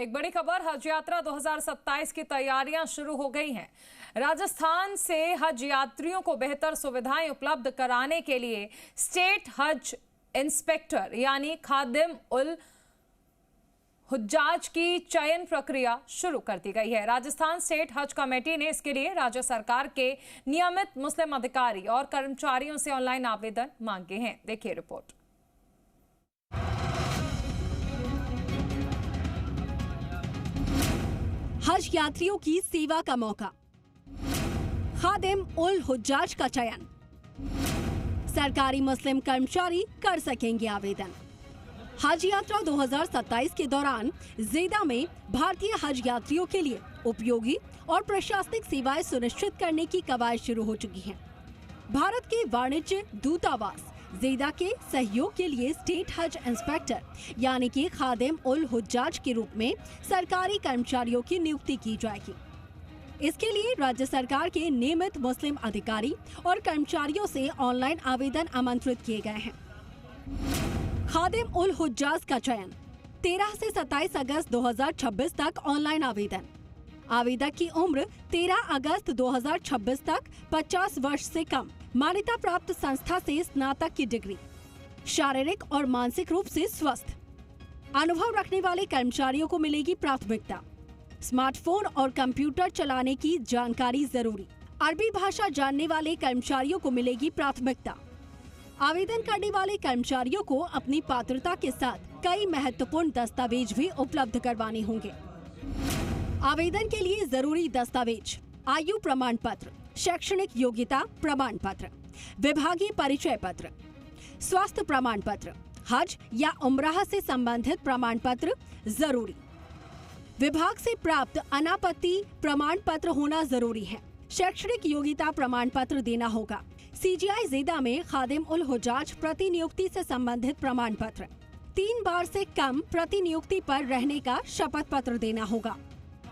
एक बड़ी खबर, हज यात्रा 2027 की तैयारियां शुरू हो गई हैं। राजस्थान से हज यात्रियों को बेहतर सुविधाएं उपलब्ध कराने के लिए स्टेट हज इंस्पेक्टर यानी खादिम उल हुज्जाज की चयन प्रक्रिया शुरू कर दी गई है। राजस्थान स्टेट हज कमेटी ने इसके लिए राज्य सरकार के नियमित मुस्लिम अधिकारी और कर्मचारियों से ऑनलाइन आवेदन मांगे हैं। देखिए रिपोर्ट। हज यात्रियों की सेवा का मौका, खादिम उल हुज्जाज का चयन, सरकारी मुस्लिम कर्मचारी कर सकेंगे आवेदन। हज यात्रा 2027 के दौरान ज़ेदा में भारतीय हज यात्रियों के लिए उपयोगी और प्रशासनिक सेवाएं सुनिश्चित करने की कवायद शुरू हो चुकी हैं। भारत के वाणिज्य दूतावास ज़ेदा के सहयोग के लिए स्टेट हज इंस्पेक्टर यानी कि खादिम उल हुज्जाज के रूप में सरकारी कर्मचारियों की नियुक्ति की जाएगी। इसके लिए राज्य सरकार के नियमित मुस्लिम अधिकारी और कर्मचारियों से ऑनलाइन आवेदन आमंत्रित किए गए हैं। खादिम उल हुज्जाज का चयन 13 से 27 अगस्त 2026 तक ऑनलाइन आवेदन। आवेदक की उम्र 13 अगस्त 2026 तक 50 वर्ष से कम, मान्यता प्राप्त संस्था से स्नातक की डिग्री, शारीरिक और मानसिक रूप से स्वस्थ, अनुभव रखने वाले कर्मचारियों को मिलेगी प्राथमिकता। स्मार्टफोन और कंप्यूटर चलाने की जानकारी जरूरी, अरबी भाषा जानने वाले कर्मचारियों को मिलेगी प्राथमिकता। आवेदन करने वाले कर्मचारियों को अपनी पात्रता के साथ कई महत्वपूर्ण दस्तावेज भी उपलब्ध करवाने होंगे। आवेदन के लिए जरूरी दस्तावेज: आयु प्रमाण पत्र, शैक्षणिक योग्यता प्रमाण पत्र, विभागीय परिचय पत्र, स्वास्थ्य प्रमाण पत्र, हज या उम्राह से संबंधित प्रमाण पत्र जरूरी, विभाग से प्राप्त अनापत्ति प्रमाण पत्र होना जरूरी है। शैक्षणिक योग्यता प्रमाण पत्र देना होगा। सीजीआई ज़ेदा में खादिम उल हुज्जाज प्रतिनियुक्ति से संबंधित प्रमाण पत्र, 3 बार से कम प्रतिनियुक्ति पर रहने का शपथ पत्र देना होगा।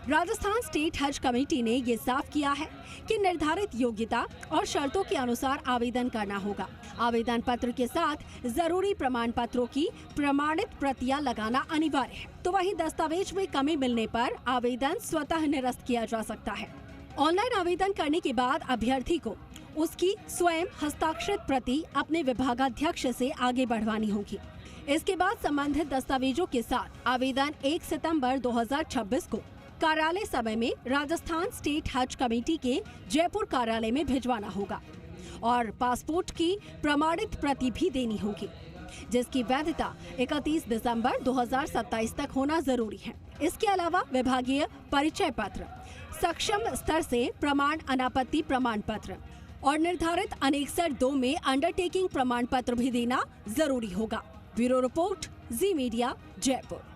राजस्थान स्टेट हज कमेटी ने ये साफ किया है कि निर्धारित योग्यता और शर्तों के अनुसार आवेदन करना होगा। आवेदन पत्र के साथ जरूरी प्रमाण पत्रों की प्रमाणित प्रतियां लगाना अनिवार्य है। तो वहीं दस्तावेज में कमी मिलने पर आवेदन स्वतः निरस्त किया जा सकता है। ऑनलाइन आवेदन करने के बाद अभ्यर्थी को उसकी स्वयं हस्ताक्षरित प्रति अपने विभागाध्यक्ष से आगे बढ़वानी होगी। इसके बाद संबंधित दस्तावेजों के साथ आवेदन 1 सितंबर 2026 को कार्यालय समय में राजस्थान स्टेट हज कमेटी के जयपुर कार्यालय में भिजवाना होगा और पासपोर्ट की प्रमाणित प्रति भी देनी होगी, जिसकी वैधता 31 दिसंबर 2027 तक होना जरूरी है। इसके अलावा विभागीय परिचय पत्र, सक्षम स्तर से प्रमाण अनापत्ति प्रमाण पत्र और निर्धारित अनेक्सर 2 में अंडरटेकिंग प्रमाण पत्र भी देना जरूरी होगा। ब्यूरो रिपोर्ट, जी मीडिया, जयपुर।